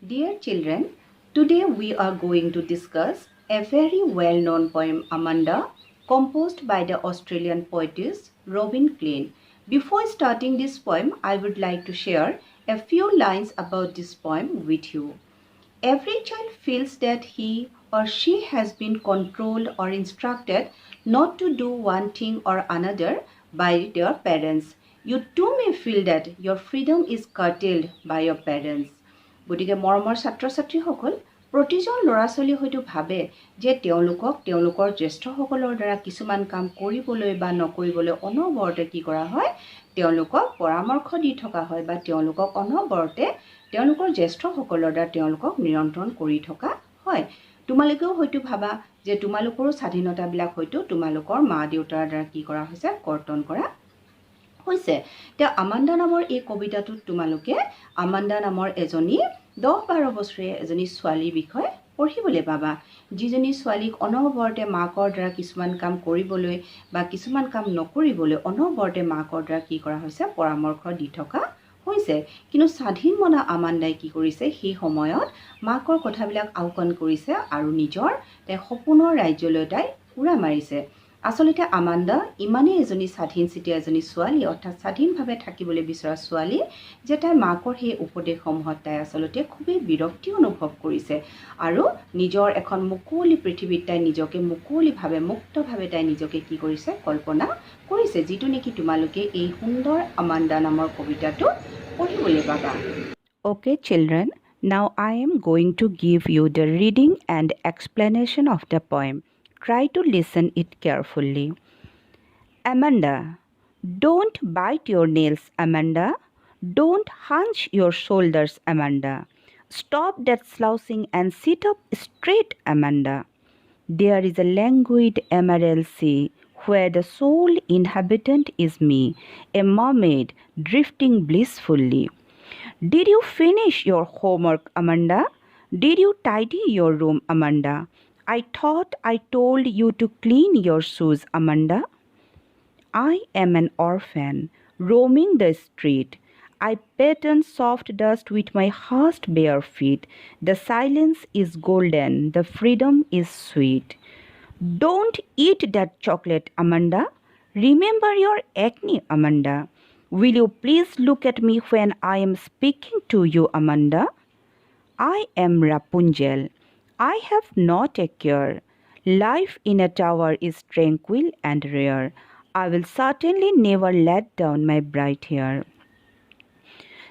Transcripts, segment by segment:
Dear children, today we are going to discuss a very well-known poem Amanda, composed by the Australian poetess Robin Klein. Before starting this poem, I would like to share a few lines about this poem with you. Every child feels that he or she has been controlled or instructed not to do one thing or another by their parents. You too may feel that your freedom is curtailed by your parents. গতিকে মৰমৰ ছাত্ৰ ছাত্ৰীসকল প্ৰতিজন ল'ৰা ছোৱালী হয়তো ভাবে যে তেওঁলোকক তেওঁলোকৰ জ্যেষ্ঠসকলৰ দ্বাৰা কিছুমান কাম কৰিবলৈ বা নকৰিবলৈ অনবৰতে কি কৰা হয় তেওঁলোকক পৰামৰ্শ দি থকা হয় বা তেওঁলোকক অনবৰতে তেওঁলোকৰ জ্যেষ্ঠসকলৰ দ্বাৰা তেওঁলোকক নিয়ন্ত্ৰণ কৰি থকা হয় তোমালোকেও হয়তো ভাবা যে তোমালোকৰো স্বাধীনতাবিলাক হয়তো তোমালোকৰ মা দেউতাৰ দ্বাৰা কি কৰা হৈছে কৰ্তন কৰা হৈছে তে আমাণ্ডা নামৰ এই কবিতাটোত তোমালোকে আমাণ্ডা নামৰ এজনী 10-12 বছৰীয়া এজনী ছোৱালীৰ বিষয়ে পঢ়িবলৈ পাবা যিজনী ছোৱালীক অনবৰতে মাকৰ দ্বাৰা কিছুমান কাম কৰিবলৈ বা কিছুমান কাম নকৰিবলৈ অনবৰতে মাকৰ দ্বাৰা কি কৰা হৈছে পৰামৰ্শ দি থকা হৈছে কিন্তু স্বাধীন মনা আমাণ্ডাই কি কৰিছে সেই সময়ত মাকৰ কথাবিলাক আওকাণ কৰিছে আৰু নিজৰ তাই সপোনৰ ৰাজ্যলৈ তাই উৰা মাৰিছে আসলতে আমাণ্ডা ইমানেই এজনী স্বাধীন চিতিয়া এজনী ছোৱালী অৰ্থাৎ স্বাধীনভাৱে থাকিবলৈ বিচৰা ছোৱালী যে তাই মাকৰ সেই উপদেশসমূহত তাই আসলতে খুবেই বিৰক্তি অনুভৱ কৰিছে আৰু নিজৰ এখন মুকলি পৃথিৱীত তাই নিজকে মুকলিভাৱে মুক্তভাৱে তাই নিজকে কি কৰিছে কল্পনা কৰিছে যিটো নেকি তোমালোকে এই সুন্দৰ আমাণ্ডা নামৰ কবিতাটো পঢ়িবলৈ পাবা Okay children, now I am going to give you the reading and explanation of the poem. Try to listen it carefully. Amanda, don't bite your nails, Amanda. Don't hunch your shoulders, Amanda. Stop that slouching and sit up straight, Amanda. There is a languid emerald sea where the sole inhabitant is me, a mermaid drifting blissfully. Did you finish your homework, Amanda? Did you tidy your room, Amanda? I thought I told you to clean your shoes, Amanda. I am an orphan, roaming the street. I pattern soft dust with my hushed bare feet. The silence is golden, the freedom is sweet. Don't eat that chocolate, Amanda. Remember your acne, Amanda. Will you please look at me when I am speaking to you, Amanda? I am Rapunzel. I have not a care. Life in a tower is tranquil and rare. I will certainly never let down my bright hair.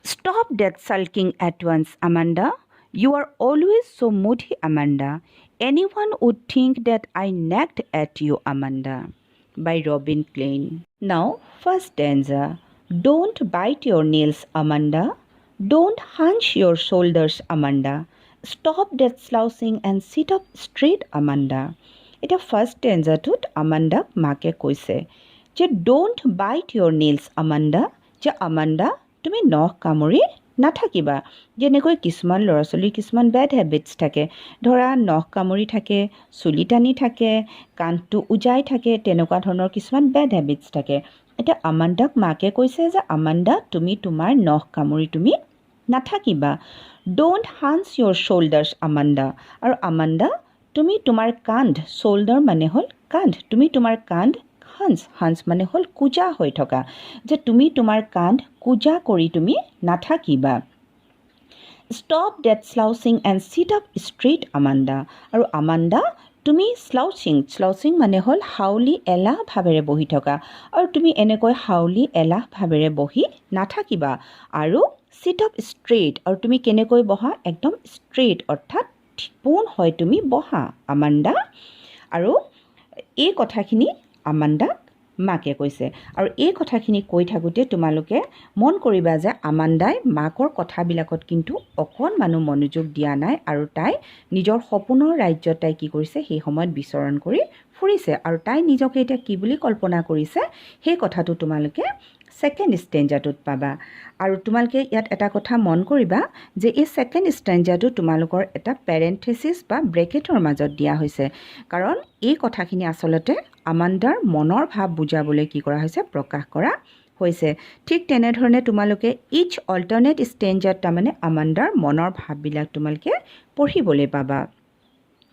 Stop that sulking at once, Amanda. You are always so moody, Amanda. Anyone would think that I nagged at you, Amanda. By Robin Klein. Now, first stanza. Don't bite your nails, Amanda. Don't hunch your shoulders, Amanda. Stop that slouching and sit up straight, Amanda. Eta first stanza tut Amanda make koise je don't bite your nails, Amanda. Je Amanda tumi নখ কামুৰি নাথাকিবা যেনেকৈ কিছুমান ল'ৰা ছোৱালীৰ কিছুমান bed habits থাকে ধৰা নখ কামুৰি থাকে চুলি টানি থাকে কাণটো উজাই থাকে তেনেকুৱা ধৰণৰ কিছুমান বেড হেবিটছ থাকে এটা আমাণ্ডাক মাকে কৈছে যে আমাণ্ডা তুমি তোমাৰ নখ কামুৰি তুমি নাথাকিবা Don't hunch your shoulders, Amanda. আৰু Amanda, তুমি তোমাৰ কান্ধ shoulder মানে হ'ল কান্ধ তুমি তোমাৰ কান্ধ hunch মানে হ'ল কুজা হৈ থকা যে তুমি তোমাৰ কান্ধ কুজা কৰি তুমি নাথাকিবা Stop that slouching and sit up straight, Amanda. আৰু Amanda, তুমি slouching মানে হ'ল হাউলি এলাহ ভাৱেৰে বহি থকা আৰু তুমি এনেকৈ হাউলি এলাহ ভাৱেৰে বহি নাথাকিবা আৰু sit up straight আৰু তুমি কেনেকৈ বহা একদম straight অৰ্থাৎ পোন হয় তুমি বহা আমাণ্ডা আৰু এই কথাখিনি আমাণ্ডা মাকে কৈছে আৰু এই কথাখিনি কৈ থাকোঁতে তোমালোকে মন কৰিবা যে আমাণ্ডাই মাকৰ কথাবিলাকত কিন্তু অকণমানো মনোযোগ দিয়া নাই আৰু তাই নিজৰ সপোনৰ ৰাজ্যত তাই কি কৰিছে সেই সময়ত বিচৰণ কৰি ফুৰিছে আৰু তাই নিজকে এতিয়া কি বুলি কল্পনা কৰিছে সেই কথাটো তোমালোকে সেকেন্ড ষ্টেঞ্জাটোত পাবা আৰু তোমালোকে ইয়াত এটা কথা মন কৰিবা যে এই সেকেন্ড ষ্টেঞ্জাটো তোমালোকৰ এটা পেৰেন্থেছিছ বা ব্ৰেকেটৰ মাজত দিয়া হৈছে কাৰণ এই কথাখিনি আসলতে আমাণ্ডাৰ মনৰ ভাৱ বুজাবলৈ কি কৰা হৈছে প্ৰকাশ কৰা হৈছে ঠিক তেনেধৰণে তোমালোকে ইচ অল্টাৰনেট ষ্টেঞ্জাত তাৰমানে আমাণ্ডাৰ মনৰ ভাৱবিলাক তোমালোকে পঢ়িবলৈ পাবা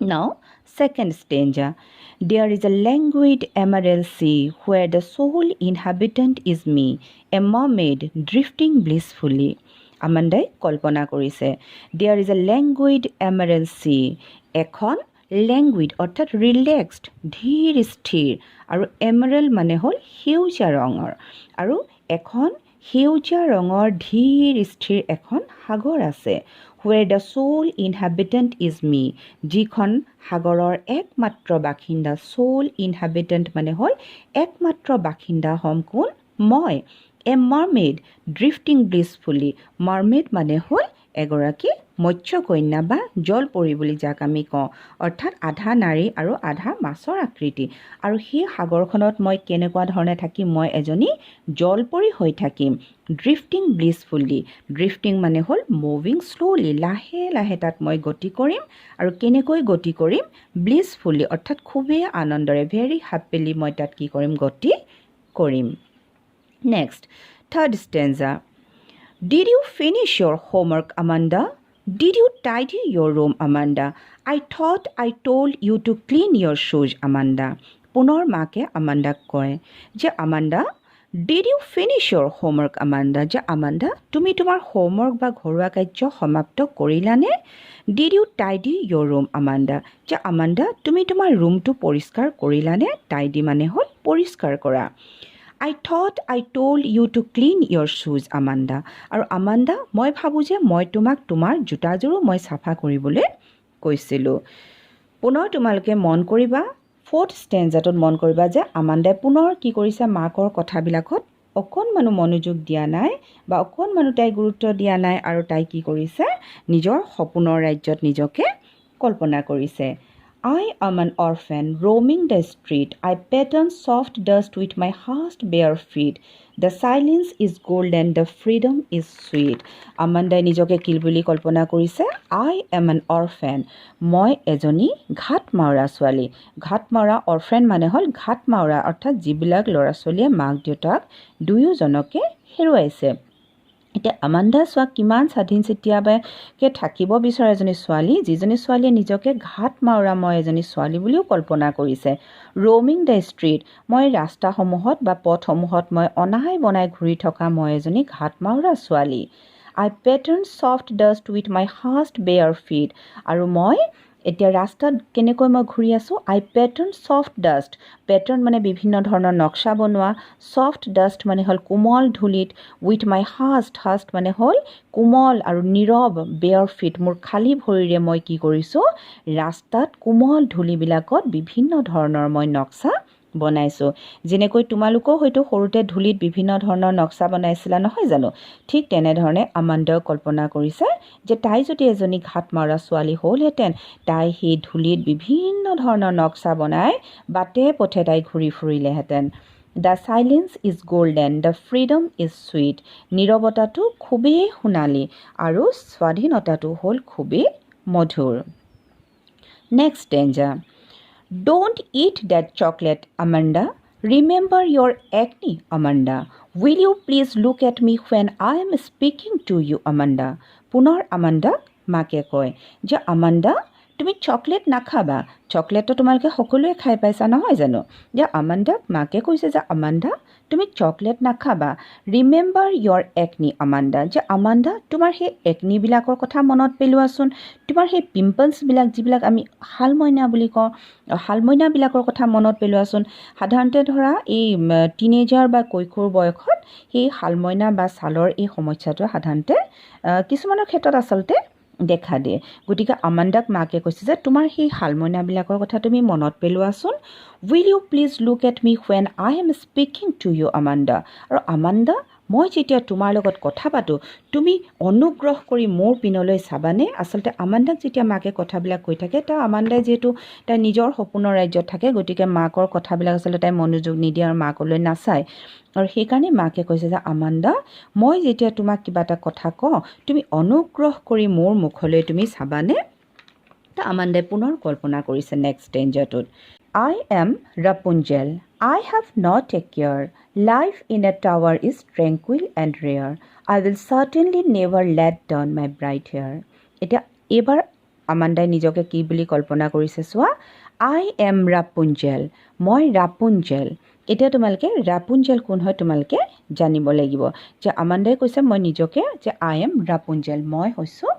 Now, second stanza. There is a languid emerald sea where the sole inhabitant is me, a mermaid drifting blissfully. Amandai kolpona korise. There is a languid emerald sea. Ekhon languid অৰ্থাৎ relaxed, ধীৰ স্থিৰ আৰু emerald মানে হ'ল সেউজীয়া ৰঙৰ আৰু এখন সেউজীয়া ৰঙৰ ধীৰ স্থিৰ এখন সাগৰ আছে where the sole inhabitant is me যিখন সাগৰৰ একমাত্ৰ বাসিন্দা sole inhabitant মানে হ'ল একমাত্ৰ বাসিন্দা হম কোন মই a mermaid drifting blissfully mermaid মানে হ'ল এগৰাকী মৎস্যকন্যা বা জলপৰী বুলি যাক আমি কওঁ অৰ্থাৎ আধা নাৰী আৰু আধা মাছৰ আকৃতি আৰু সেই সাগৰখনত মই কেনেকুৱা ধৰণে থাকিম মই এজনী জলপৰী হৈ থাকিম ড্ৰিফটিং ব্লিছফুলি ড্ৰিফটিং মানে হ'ল মুভিং শ্লোলি লাহে লাহে তাত মই গতি কৰিম আৰু কেনেকৈ গতি কৰিম ব্লিছফুলি অৰ্থাৎ খুবেই আনন্দৰে ভেৰি হেপিলি মই তাত কি কৰিম গতি কৰিম next third stanza Did you finish your homework, Amanda? Did you tidy your room, Amanda? I thought I told you to clean your shoes, Amanda. পুনৰ মাকে আমাণ্ডাক কয় যে Amanda Did you finish your homework, Amanda? যে Amanda তুমি তোমাৰ homework বা ঘৰুৱা কাৰ্য সমাপ্ত কৰিলানে Did you tidy your room, Amanda? যে আমাণ্ডা তুমি তোমাৰ ৰুমটো পৰিষ্কাৰ কৰিলানে tidy মানে হ'ল পৰিষ্কাৰ কৰা I thought I told you to clean your shoes, Amanda. আৰু আমাণ্ডা মই ভাবোঁ যে মই তোমাক তোমাৰ জোতাযোৰো মই চাফা কৰিবলৈ কৈছিলোঁ পুনৰ তোমালোকে মন কৰিবা ফ'ৰ্থ ষ্টেঞ্জাটোত মন কৰিবা যে আমাণ্ডাই পুনৰ কি কৰিছে মাকৰ কথাবিলাকত অকণমানো মনোযোগ দিয়া নাই বা অকণমানো তাই গুৰুত্ব দিয়া নাই আৰু তাই কি কৰিছে নিজৰ সপোনৰ ৰাজ্যত নিজকে কল্পনা কৰিছে I am an orphan roaming the street. I pattern soft dust with my hushed bare feet. The silence is golden, the freedom is sweet. Amandai nijoke kil buli kalpona korise. I am an orphan. Moi ejoni ghat maura swali. Ghat maura orphan mane hol ghat maura orthat jibilak lora swaliye mak deutak duyo jonoke heruaise. এতিয়া Amanda চোৱা কিমান স্বাধীন চিতিয়াবাকে থাকিব বিচৰা এজনী ছোৱালী যিজনী ছোৱালীয়ে নিজকে ঘাট মাউৰা মই এজনী ছোৱালী বুলিও কল্পনা কৰিছে ৰোমিং দ্য ষ্ট্ৰীট মই ৰাস্তাসমূহত বা পথসমূহত মই অনাহাই বনাই ঘূৰি থকা মই এজনী ঘাট মাউৰা ছোৱালী I pattern soft dust with my hasty bare feet আৰু মই এতিয়া ৰাস্তাত কেনেকৈ মই ঘূৰি আছোঁ আই পেটাৰ্ণ ছফ্ট ডাষ্ট পেটাৰ্ণ মানে বিভিন্ন ধৰণৰ নক্সা বনোৱা ছফ্ট ডাষ্ট মানে হ'ল কোমল ধূলিত উইথ মাই হাষ্ট মানে হ'ল কোমল আৰু নীৰৱ বেয়াৰ ফিট মোৰ খালী ভৰিৰে মই কি কৰিছোঁ ৰাস্তাত কোমল ধূলিবিলাকত বিভিন্ন ধৰণৰ মই নক্সা বনাইছোঁ যেনেকৈ তোমালোকেও হয়তো সৰুতে ধূলিত বিভিন্ন ধৰণৰ নক্সা বনাইছিলা নহয় জানো ঠিক তেনেধৰণে আমাণ্ডাও কল্পনা কৰিছে যে তাই যদি এজনী ঘাট মাৰা ছোৱালী হ'লহেঁতেন তাই সেই ধূলিত বিভিন্ন ধৰণৰ নক্সা বনাই বাটে পথে তাই ঘূৰি ফুৰিলেহেঁতেন the silence is golden the freedom is sweet নীৰৱতাটো খুবেই সোণালী আৰু স্বাধীনতাটো হ'ল খুবেই মধুৰ next stanza Don't eat that chocolate, Amanda. Remember your acne, Amanda. Will you please look at me when I am speaking to you, Amanda? পুনৰ আমাণ্ডাক মাকে কয় যে আমাণ্ডা তুমি চকলেট নাখাবা চকলেটটো তোমালোকে সকলোৱে খাই পাইছা নহয় জানো যে আমাণ্ডাক মাকে কৈছে যে আমাণ্ডা তুমি চকলেট নাখাবা ৰিমেম্বাৰ ইয়ৰ একনি আমাণ্ডা যে আমাণ্ডা তোমাৰ সেই একনিবিলাকৰ কথা মনত পেলোৱাচোন তোমাৰ সেই পিম্পলছবিলাক যিবিলাক আমি শালমইনা বুলি কওঁ শালমইনাবিলাকৰ কথা মনত পেলোৱাচোন সাধাৰণতে ধৰা এই টিনেজাৰ বা কৈশোৰ বয়সত সেই শালমইনা বা ছালৰ এই সমস্যাটো সাধাৰণতে কিছুমানৰ ক্ষেত্ৰত আচলতে দেখা দিয়ে গতিকে আমাণ্ডাক মাকে কৈছে যে তোমাৰ সেই শালমইনাবিলাকৰ কথা তুমি মনত পেলোৱাচোন will you please look at me when I am speaking to you Amanda আৰু আমাণ্ডা মই যেতিয়া তোমাৰ লগত কথা পাতোঁ তুমি অনুগ্ৰহ কৰি মোৰ পিনলৈ চাবানে আচলতে আমাণ্ডাক যেতিয়া মাকে কথাবিলাক কৈ থাকে তাৰ আমাণ্ডাই যিহেতু তাই নিজৰ সপোনৰ ৰাজ্যত থাকে গতিকে মাকৰ কথাবিলাক আচলতে তাই মনোযোগ নিদিয়ে আৰু মাকলৈ নাচায় আৰু সেইকাৰণে মাকে কৈছে যে আমাণ্ডা মই যেতিয়া তোমাক কিবা এটা কথা কওঁ তুমি অনুগ্ৰহ কৰি মোৰ মুখলৈ তুমি চাবানে তা আমাণ্ডাই পুনৰ কল্পনা কৰিছে next ষ্টেঞ্জাৰটোত I am Rapunzel. I have not a care. Life in a tower is tranquil and rare. I will certainly never let down my bright hair. এতিয়া এবাৰ আমাণ্ডাই নিজকে কি বুলি কল্পনা কৰিছে চোৱা I am Rapunzel. মই ৰাপুঞ্জেল। এতিয়া তোমালোকে ৰাপুঞ্জেল কোন হয় তোমালোকে জানিব লাগিব যে আমাণ্ডাই কৈছে মই নিজকে যে I am Rapunzel. মই হৈছোঁ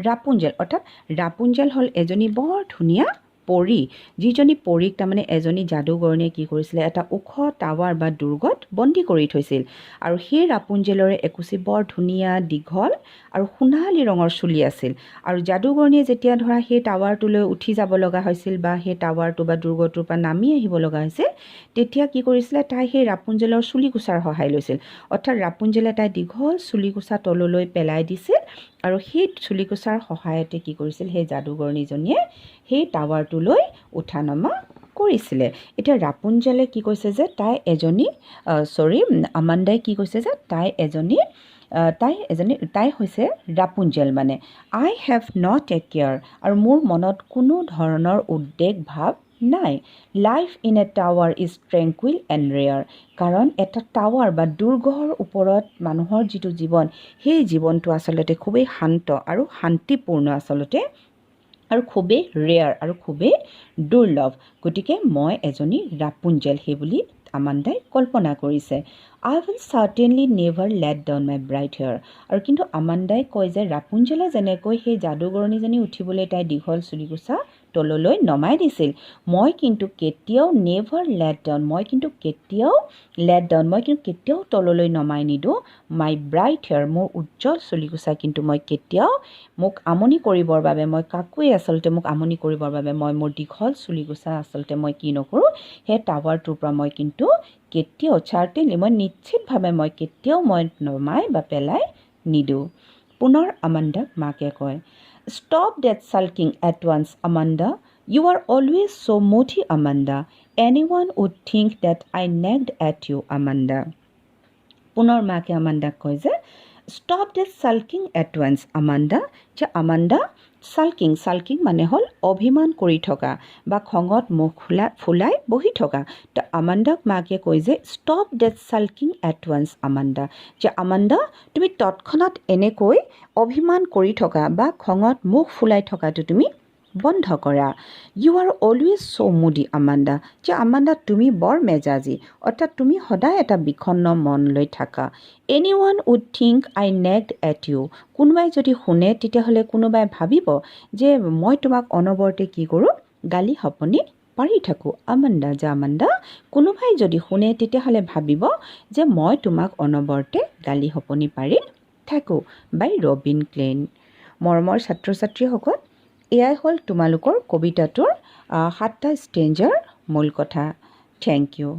ৰাপুঞ্জেল অৰ্থাৎ ৰাপুঞ্জেল হ'ল এজনী বৰ ধুনীয়া পৰী যিজনী পৰীক তাৰমানে এজনী যাদুগৰণীয়ে কি কৰিছিলে এটা ওখ টাৱাৰ বা দুৰ্গত বন্দী কৰি থৈছিল আৰু সেই ৰাপুঞ্জেলৰে একুচি বৰ ধুনীয়া দীঘল আৰু সোণালী ৰঙৰ চুলি আছিল আৰু যাদুগৰণীয়ে যেতিয়া ধৰা সেই টাৱাৰটোলৈ উঠি যাব লগা হৈছিল বা সেই টাৱাৰটো বা দুৰ্গটোৰ পৰা নামি আহিব লগা হৈছিল তেতিয়া কি কৰিছিলে তাই সেই ৰাপুঞ্জেলৰ চুলিকোছাৰ সহায় লৈছিল অৰ্থাৎ ৰাপুঞ্জেলে তাই দীঘল চুলিকোছা তললৈ পেলাই দিছিল আৰু সেই চুলিকোছাৰ সহায়তে কি কৰিছিল সেই যাদুগৰণীজনীয়ে সেই টাৱাৰটোলৈ উঠা নমা কৰিছিলে এতিয়া ৰাপুঞ্জেলে কি কৈছে যে আমাণ্ডাই কি কৈছে যে তাই হৈছে ৰাপুঞ্জেল মানে I have not a care আৰু মোৰ মনত কোনো ধৰণৰ উদ্বেগ ভাৱ নাই life in a tower is tranquil and rare কাৰণ এটা টাৱাৰ বা দুৰ্গৰ ওপৰত মানুহৰ যিটো জীৱন সেই জীৱনটো আচলতে খুবেই শান্ত আৰু শান্তিপূৰ্ণ আচলতে আৰু খুবেই ৰেয়াৰ আৰু খুবেই দুৰ্লভ গতিকে মই এজনী ৰাপুঞ্জেল সেই বুলি আমাণ্ডাই কল্পনা কৰিছে I will certainly never let down my bright hair আৰু কিন্তু আমাণ্ডাই কয় যে ৰাপুঞ্জেলে যেনেকৈ সেই যাদুগৰণীজনী উঠিবলৈ তাই দীঘল চুলিকোছা তললৈ নমাই দিছিল মই কিন্তু কেতিয়াও মই কিন্তু কেতিয়াও তললৈ নমাই নিদিওঁ মাই ব্ৰাইট হেয়াৰ মোৰ উজ্জ্বল চুলিকোছা কিন্তু মই কেতিয়াও মোক আমনি কৰিবৰ বাবে মই কাকোৱে আচলতে মোক আমনি কৰিবৰ বাবে মই মোৰ দীঘল চুলিকোছা আচলতে মই কি নকৰোঁ সেই টাৱাৰটোৰ পৰা মই কিন্তু কেতিয়াও চাৰ্টেনলি মই নিশ্চিতভাৱে মই কেতিয়াও মই নমাই বা পেলাই নিদিওঁ পুনৰ আমাণ্ডাক মাকে কয় Stop that sulking at once, Amanda. You are always so moody, Amanda. Anyone would think that I nagged at you, Amanda. পুনৰ মাকে আমাণ্ডাক কয় যে Stop that sulking at once, Amanda. যে আমাণ্ডা চাল্কিং মানে হ'ল অভিমান কৰি থকা বা খঙত মুখ ফুলাই বহি থকা তো আমাণ্ডাক মাকে কয় যে stop that sulking at once Amanda যে আমাণ্ডা তুমি তৎক্ষণাত এনেকৈ অভিমান কৰি থকা বা খঙত মুখ ফুলাই থকাটো তুমি বন্ধ কৰা ইউ আৰ অলৱেজ ছ' মুডি আমাণ্ডা যে আমাণ্ডা তুমি বৰ মেজাজী অৰ্থাৎ তুমি সদায় এটা বিষণ্ণ মন লৈ থাকা এনিৱান would think I nagged at you কোনোবাই যদি শুনে তেতিয়াহ'লে কোনোবাই ভাবিব যে মই তোমাক অনবৰতে কি কৰোঁ গালি সপনি পাৰি থাকোঁ আমাণ্ডা কোনোবাই যদি শুনে তেতিয়াহ'লে ভাবিব যে মই তোমাক অনবৰতে গালি সপনি পাৰি থাকোঁ বাই ৰবিন ক্লেইন মৰমৰ ছাত্ৰ ছাত্ৰীসকল এয়াই হ'ল তোমালোকৰ কবিতাটোৰ 7টা ষ্টেঞ্জাৰ মূল কথা থেংক ইউ